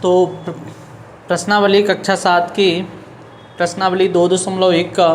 तो प्रश्नावली कक्षा 7 की प्रश्नावली 2.1 का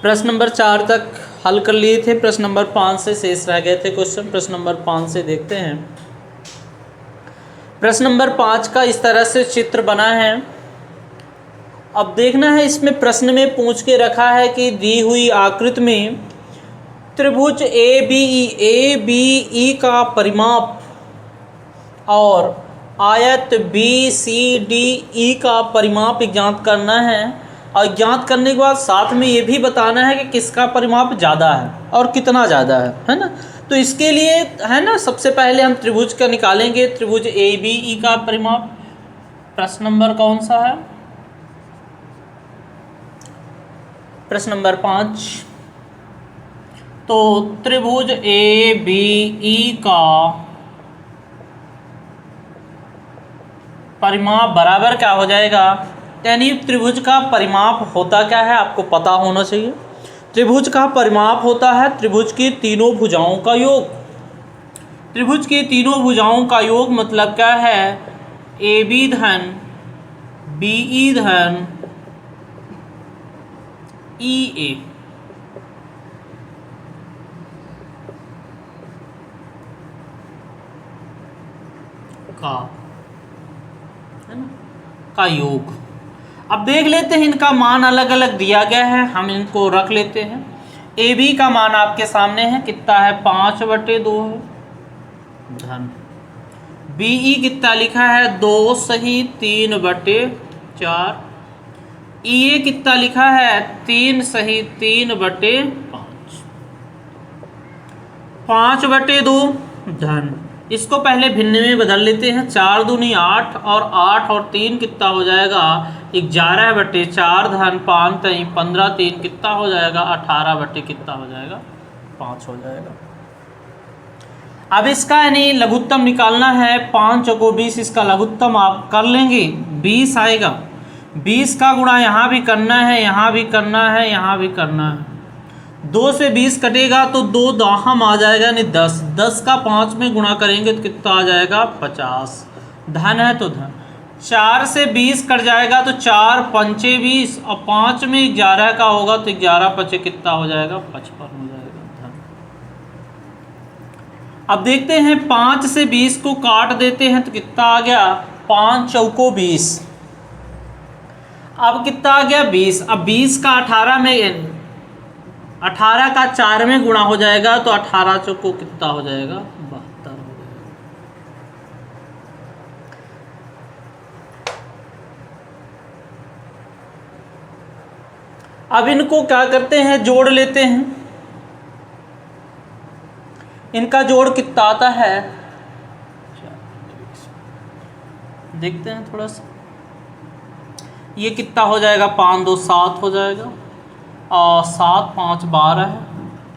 प्रश्न नंबर 4 तक हल कर लिए थे। प्रश्न नंबर 5 से शेष रह गए थे क्वेश्चन। प्रश्न नंबर 5 से देखते हैं। प्रश्न नंबर 5 का इस तरह से चित्र बना है। अब देखना है, इसमें प्रश्न में पूछ के रखा है कि दी हुई आकृति में त्रिभुज ए बी ई का परिमाप और आयत बी सी डी ई का परिमाप ज्ञात करना है। और ज्ञात करने के बाद साथ में ये भी बताना है कि किसका परिमाप ज़्यादा है और कितना ज़्यादा है ना। तो इसके लिए है ना, सबसे पहले हम त्रिभुज का निकालेंगे, त्रिभुज ए बी ई का परिमाप। प्रश्न नंबर कौन सा है? प्रश्न नंबर 5। तो त्रिभुज ए बी ई का परिमाप बराबर क्या हो जाएगा? यानी त्रिभुज का परिमाप होता क्या है आपको पता होना चाहिए। त्रिभुज का परिमाप होता है त्रिभुज की तीनों भुजाओं का योग। त्रिभुज की तीनों भुजाओं का योग मतलब क्या है? ए बी धन बी ई धन ई ए का योग। अब देख लेते हैं, इनका मान अलग अलग दिया गया है, हम इनको रख लेते हैं। ए बी का मान आपके सामने है, कितना है? 5/2 है धन। बी ई कितना लिखा है? 2 सही 3/4। ई ए कितना लिखा है? 3 सही 3/5। 5/2 धन। इसको पहले भिन्न में बदल लेते हैं। 4 दूनी 8 और 8 और 3 कितना हो जाएगा? 11/4 धन 5 3 15 3 कितना हो जाएगा? 18 कितना हो जाएगा? 5 हो जाएगा। अब इसका यानी लघुत्तम निकालना है। 5 को 20, इसका लघुत्तम आप कर लेंगे 20 आएगा। 20 का गुणा यहाँ भी करना है, यहाँ भी करना है, यहाँ भी करना है। 2 से 20 कटेगा तो 2 दाहम आ जाएगा, यानी 10। 10 का 5 में गुणा करेंगे तो कितना आ जाएगा? 50। धन है तो धन। 4 से 20 कट जाएगा तो 4 पंचे 20 और 5 में 11 का होगा तो 11 पचे कितना हो जाएगा? 55 हो जाएगा धन। अब देखते हैं, 5 से 20 को काट देते हैं तो कितना आ गया? 5 चौको 20। अब कितना आ गया? 20। अब 20 का 18 में 18 का 4 में गुणा हो जाएगा तो 18 चौको कितना हो जाएगा? 72 हो जाएगा। अब इनको क्या करते हैं? जोड़ लेते हैं। इनका जोड़ कितना आता है देखते हैं थोड़ा सा। ये कितना हो जाएगा? 5 2 7 हो जाएगा और 7 5 12 है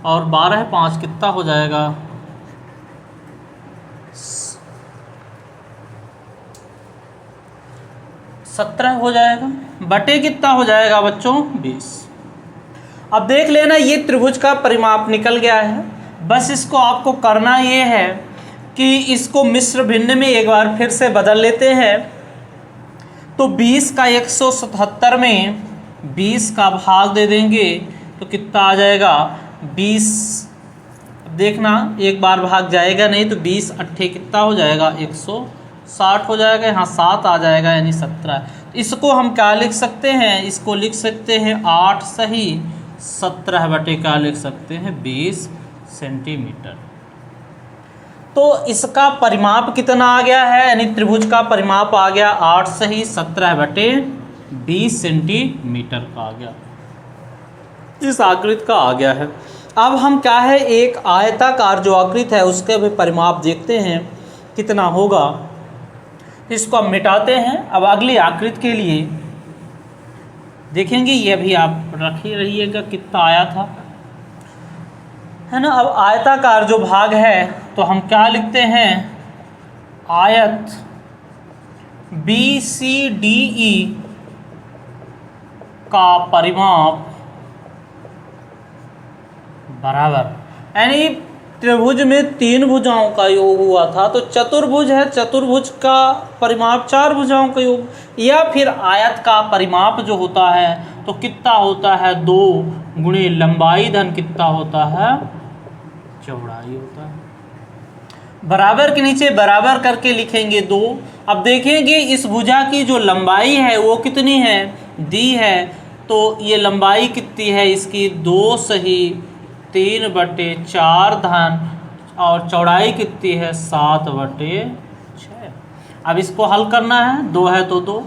और 12 5 कितना हो जाएगा? 17 हो जाएगा। बटे कितना हो जाएगा बच्चों? 20। अब देख लेना, ये त्रिभुज का परिमाप निकल गया है। बस इसको आपको करना ये है कि इसको मिश्र भिन्न में एक बार फिर से बदल लेते हैं। तो 20 का 177 में 20 का भाग दे देंगे तो कितना आ जाएगा? 20। देखना, एक बार भाग जाएगा नहीं तो 20 अट्ठे कितना हो जाएगा? 160 हो जाएगा। यहाँ 7 आ जाएगा यानी 17। इसको हम क्या लिख सकते हैं? इसको लिख सकते हैं 8 सही 17 बटे क्या लिख सकते हैं? 20 सेंटीमीटर। तो इसका परिमाप कितना आ गया है? यानी त्रिभुज का परिमाप आ गया 8 सही 17 बटे 20 सेंटीमीटर का आ गया। इस आकृति का आ गया है। अब हम क्या है, एक आयताकार जो आकृति है उसके भी परिमाप देखते हैं कितना होगा। इसको हम मिटाते हैं। अब अगली आकृति के लिए देखेंगे, ये भी आप रख ही रहिएगा कितना आया था, है ना। अब आयताकार जो भाग है तो हम क्या लिखते हैं? आयत बी सी डी ई का परिमाप बराबर, यानी त्रिभुज में 3 भुजाओं का योग हुआ था, तो चतुर्भुज है, चतुर्भुज का परिमाप 4 भुजाओं का योग, या फिर आयत का परिमाप जो होता है तो कितना होता है 2 गुणे लंबाई धन कितना होता है चौड़ाई होता है। बराबर के नीचे बराबर करके लिखेंगे 2। अब देखेंगे इस भुजा की जो लंबाई है वो कितनी है दी है, तो ये लंबाई कितनी है इसकी 2 सही 3/4 धन, और चौड़ाई कितनी है 7/6। अब इसको हल करना है, 2 है तो 2,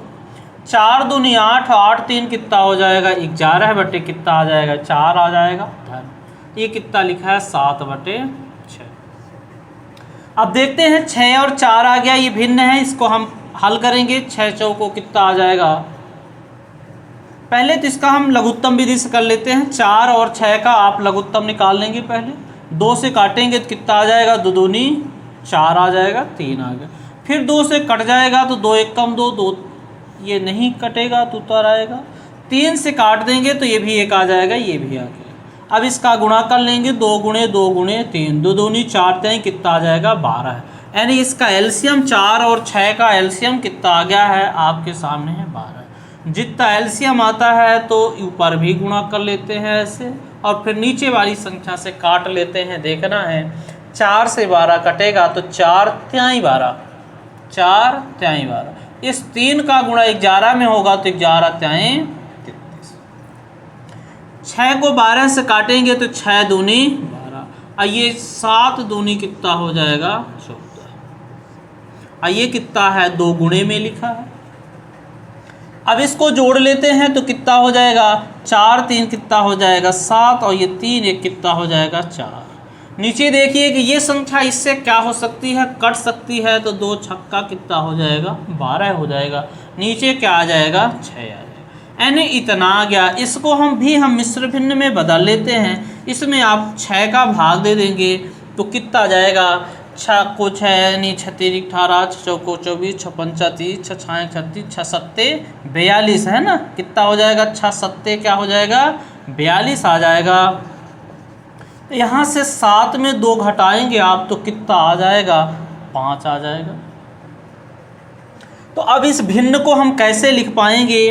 4 दूनी 8, 8 3 कितना हो जाएगा 11 बटे कितना आ जाएगा 4 आ जाएगा धन, ये कितना लिखा है 7/6। अब देखते हैं 6 और 4 आ गया, ये भिन्न है, इसको हम हल करेंगे। 6 चौको कितना आ जाएगा, पहले तो इसका हम लघुत्तम विधि से कर लेते हैं। 4 और 6 का आप लघुत्तम निकाल लेंगे, पहले 2 से काटेंगे तो कितना आ जाएगा 2 दूनी 4 आ जाएगा 3 आ गया, फिर 2 से कट जाएगा तो 2 1 कम 2 2, ये नहीं कटेगा तो उत्तर आएगा। 3 से काट देंगे तो ये भी 1 आ जाएगा, ये भी आ गया। अब इसका गुणा कर लेंगे, 2 गुणे 2 गुणे 3, 2 दूनी 4 3 कितना आ जाएगा 12 है, यानी इसका एलसीएम 4 और 6 का एलसीएम कितना आ गया है आपके सामने है 12। जितना एलसीएम आता है तो ऊपर भी गुणा कर लेते हैं ऐसे, और फिर नीचे वाली संख्या से काट लेते हैं। देखना है 4 से 12 कटेगा तो 4 3 12, 4 3 12, इस 3 का गुणा 11 में होगा तो 11 3 33। 6 को 12 से काटेंगे तो 6 दूनी 12, आइए 7 दूनी कितना हो जाएगा 14, आइए कितना है 2 गुणे में लिखा है। अब इसको जोड़ लेते हैं तो कितना हो जाएगा 4 3 कितना हो जाएगा 7, और ये 3 1 कितना हो जाएगा 4। नीचे देखिए कि ये संख्या इससे क्या हो सकती है कट सकती है, तो 2 छक्का कितना हो जाएगा 12 हो जाएगा, नीचे क्या आ जाएगा 6 आ जाएगा, यानी इतना आ गया। इसको हम मिश्र भिन्न में बदल लेते हैं, इसमें आप 6 का भाग दे देंगे तो कितना आ जाएगा 6 को 6 यानी 6 3 18, 6 चौको 24, 6 5 30, 6 6 36, 6 7 42 है ना, कितना हो जाएगा 6 7 क्या हो जाएगा 42 आ जाएगा। तो यहाँ से 7 में 2 घटाएंगे आप तो कितना आ जाएगा 5 आ जाएगा। तो अब इस भिन्न को हम कैसे लिख पाएंगे,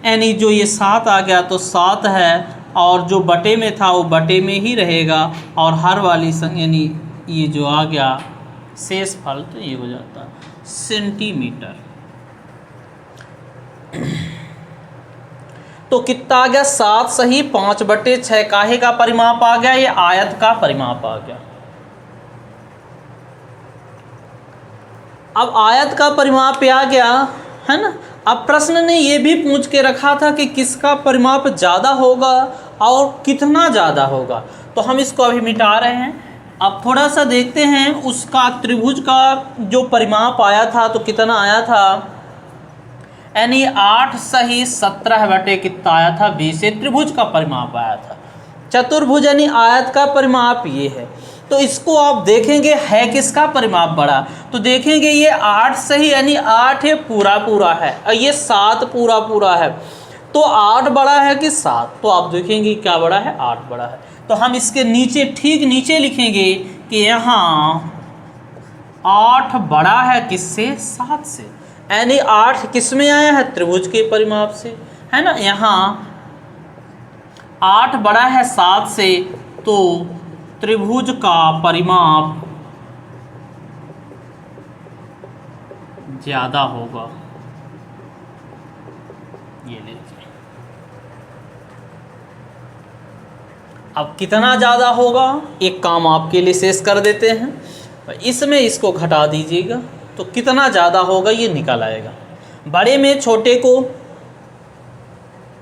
यानी जो ये 7 आ गया तो 7 है, और जो बटे में था वो बटे में ही रहेगा, और हर वाली संख्या यानी ये जो आ गया शेष फल तो ये हो जाता है सेंटीमीटर। तो कितना आ गया 7 सही 5/6 काहे का परिमाप आ गया, ये आयत का परिमाप आ गया। अब आयत का परिमाप आ गया है ना। अब प्रश्न ने ये भी पूछ के रखा था कि किसका परिमाप ज़्यादा होगा और कितना ज़्यादा होगा, तो हम इसको अभी मिटा रहे हैं। अब थोड़ा सा देखते हैं उसका त्रिभुज का जो परिमाप आया था तो कितना आया था, यानी 8 सही 17 बटे कितना आया था 20, त्रिभुज का परिमाप आया था। चतुर्भुज यानी आयत का परिमाप ये है, तो इसको आप देखेंगे है किसका परिमाप बड़ा, तो देखेंगे ये 8 सही यानी 8 ये पूरा पूरा है और ये 7 पूरा पूरा है, तो 8 बड़ा है कि 7, तो आप देखेंगे क्या बड़ा है 8 बड़ा है। तो हम इसके नीचे ठीक नीचे लिखेंगे कि यहाँ 8 बड़ा है किससे 7 से, यानी 8 किस में आया है त्रिभुज के परिमाप से, है ना। यहाँ 8 बड़ा है 7 से, तो त्रिभुज का परिमाप ज़्यादा होगा, ये लीजिए। अब कितना ज़्यादा होगा एक काम आपके लिए शेष कर देते हैं, इसमें इसको घटा दीजिएगा तो कितना ज़्यादा होगा ये निकल आएगा। बड़े में छोटे को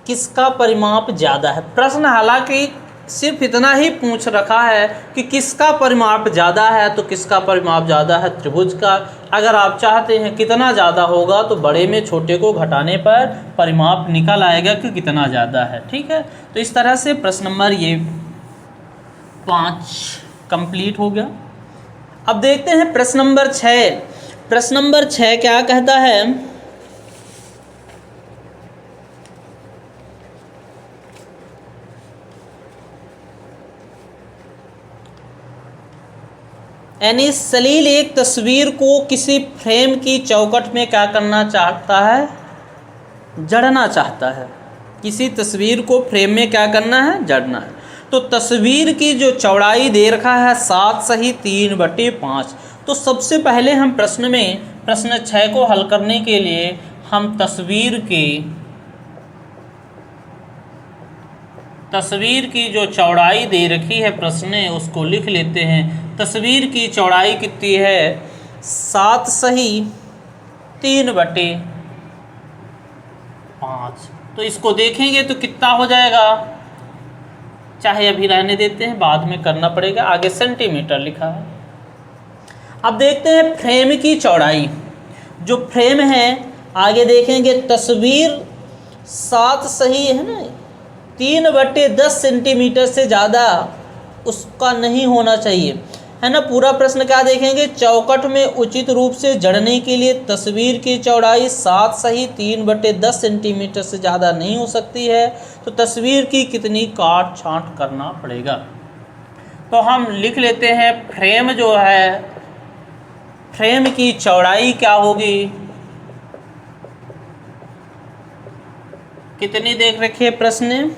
किसका परिमाप ज़्यादा है, प्रश्न हालांकि सिर्फ इतना ही पूछ रखा है कि किसका परिमाप ज़्यादा है, तो किसका परिमाप ज़्यादा है त्रिभुज का। अगर आप चाहते हैं कितना ज़्यादा होगा तो बड़े में छोटे को घटाने पर परिमाप निकल आएगा कि कितना ज़्यादा है, ठीक है। तो इस तरह से प्रश्न नंबर ये 5 कंप्लीट हो गया। अब देखते हैं प्रश्न नंबर 6। प्रश्न नंबर 6 क्या कहता है, यानी सलील एक तस्वीर को किसी फ्रेम की चौखट में क्या करना चाहता है, जड़ना चाहता है। किसी तस्वीर को फ्रेम में क्या करना है, जड़ना है। तो तस्वीर की जो चौड़ाई दे रखा है 7 सही 3/5। तो सबसे पहले हम प्रश्न 6 को हल करने के लिए हम तस्वीर की जो चौड़ाई दे रखी है प्रश्न में उसको लिख लेते हैं। तस्वीर की चौड़ाई कितनी है, 7 सही 3/5। तो इसको देखेंगे तो कितना हो जाएगा, चाहे अभी रहने देते हैं, बाद में करना पड़ेगा, आगे सेंटीमीटर लिखा है। अब देखते हैं फ्रेम की चौड़ाई। जो फ्रेम है आगे देखेंगे, तस्वीर 7 सही है ना 3/10 सेंटीमीटर से ज़्यादा उसका नहीं होना चाहिए, है ना। पूरा प्रश्न क्या देखेंगे, चौखट में उचित रूप से जड़ने के लिए तस्वीर की चौड़ाई 7 सही 3/10 सेंटीमीटर से ज़्यादा नहीं हो सकती है, तो तस्वीर की कितनी काट छांट करना पड़ेगा। तो हम लिख लेते हैं फ्रेम जो है, फ्रेम की चौड़ाई क्या होगी, कितनी देख रखिए प्रश्न,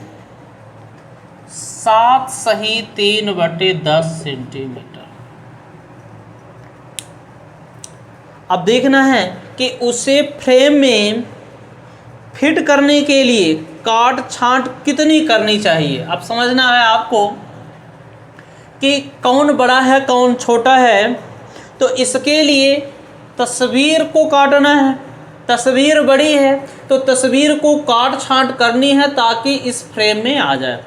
7 सही 3/10 सेंटीमीटर। अब देखना है कि उसे फ्रेम में फिट करने के लिए काट छांट कितनी करनी चाहिए। अब समझना है आपको कि कौन बड़ा है कौन छोटा है। तो इसके लिए तस्वीर को काटना है, तस्वीर बड़ी है तो तस्वीर को काट छांट करनी है ताकि इस फ्रेम में आ जाए,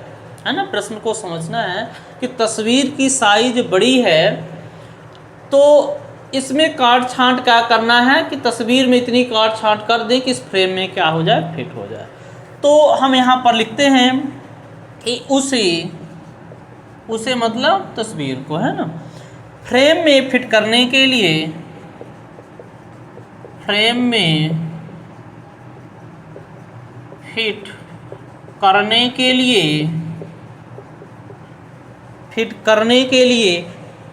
है ना। प्रश्न को समझना है कि तस्वीर की साइज बड़ी है तो इसमें काट छांट क्या करना है कि तस्वीर में इतनी काट छांट कर दें कि इस फ्रेम में क्या हो जाए, फिट हो जाए। तो हम यहाँ पर लिखते हैं कि उसे मतलब तस्वीर को, है ना। फ्रेम में फिट करने के लिए, फ्रेम में फिट करने के लिए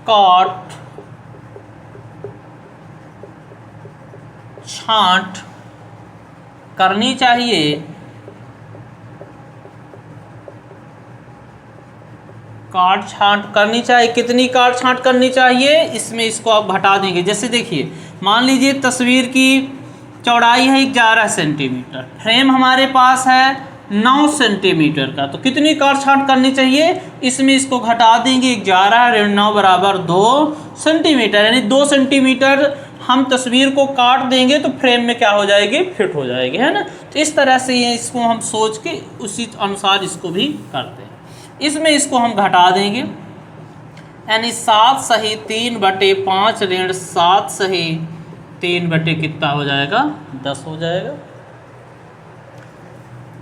काट छांट करनी चाहिए। काट छांट करनी चाहिए, कितनी काट छांट करनी चाहिए, इसमें इसको आप घटा देंगे। जैसे देखिए, मान लीजिए तस्वीर की चौड़ाई है 11 सेंटीमीटर, फ्रेम हमारे पास है 9 सेंटीमीटर का, तो कितनी काट छांट करनी चाहिए, इसमें इसको घटा देंगे। 11 ऋण 9 बराबर 2 सेंटीमीटर, यानी 2 सेंटीमीटर हम तस्वीर को काट देंगे तो फ्रेम में क्या हो जाएगी, फिट हो जाएगी, है ना। तो इस तरह से ये इसको हम सोच के उसी अनुसार इसको भी करते हैं। इसमें इसको हम घटा देंगे, यानी 7 सही 3/5 ऋण 7 सही 3 कितना हो जाएगा, 10 हो जाएगा।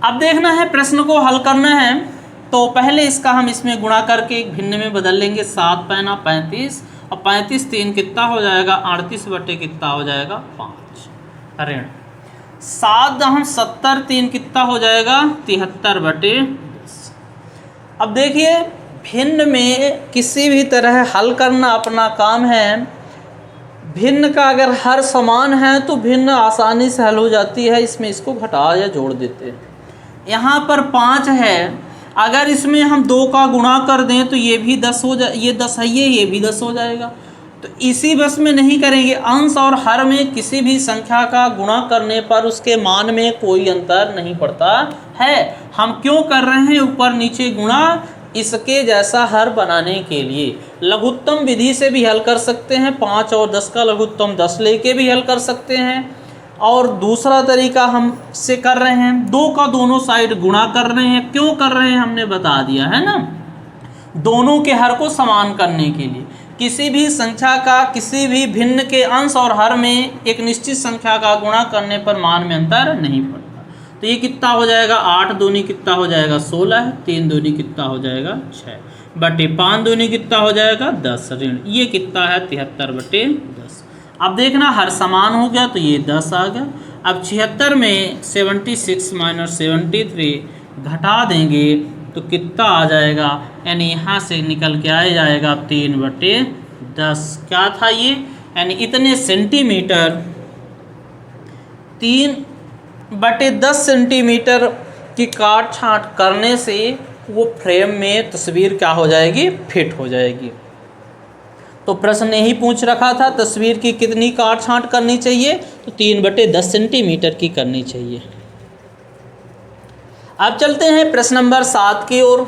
अब देखना है प्रश्न को हल करना है, तो पहले इसका हम इसमें गुणा करके एक भिन्न में बदल लेंगे। 7 पैना 35 और 35 3 कितना हो जाएगा, 38 कितना हो जाएगा, 5 ऋण 7 हम 70 3 कितना हो जाएगा, 73/10। अब देखिए भिन्न में किसी भी तरह हल करना अपना काम है। भिन्न का अगर हर समान है तो भिन्न आसानी से हल हो जाती है, इसमें इसको घटा या जोड़ देते हैं। यहाँ पर 5 है, अगर इसमें हम 2 का गुणा कर दें तो ये भी 10 हो जाए, ये 10 है, ये भी 10 हो जाएगा। तो इसी बस में नहीं करेंगे, अंश और हर में किसी भी संख्या का गुणा करने पर उसके मान में कोई अंतर नहीं पड़ता है। हम क्यों कर रहे हैं ऊपर नीचे गुणा, इसके जैसा हर बनाने के लिए। लघुत्तम विधि से भी हल कर सकते हैं, 5 और 10 का लघुत्तम 10 लेके भी हल कर सकते हैं। और दूसरा तरीका हम से कर रहे हैं, 2 का दोनों साइड गुणा कर रहे हैं। क्यों कर रहे हैं हमने बता दिया है ना, दोनों के हर को समान करने के लिए। किसी भी संख्या का किसी भी भिन्न के अंश और हर में एक निश्चित संख्या का गुणा करने पर मान में अंतर नहीं पड़ता। तो ये कितना हो जाएगा, 8 दूनी कितना हो जाएगा, 16, 3 दूनी कितना हो जाएगा, 6 बटे 5 दूनी कितना हो जाएगा, 10 ऋण ये कितना है, 73/10। अब देखना हर समान हो गया तो ये 10 आ गया। अब 76 में 76 - 73 घटा देंगे तो कितना आ जाएगा, यानी यहाँ से निकल के आ जाएगा 3/10। 10 क्या था ये, यानी इतने सेंटीमीटर 3/10 सेंटीमीटर की काट छाँट करने से वो फ्रेम में तस्वीर क्या हो जाएगी, फिट हो जाएगी। तो प्रश्न यही पूछ रखा था तस्वीर की कितनी काट छाँट करनी चाहिए, तो 3/10 सेंटीमीटर की करनी चाहिए। अब चलते हैं प्रश्न नंबर 7 की ओर।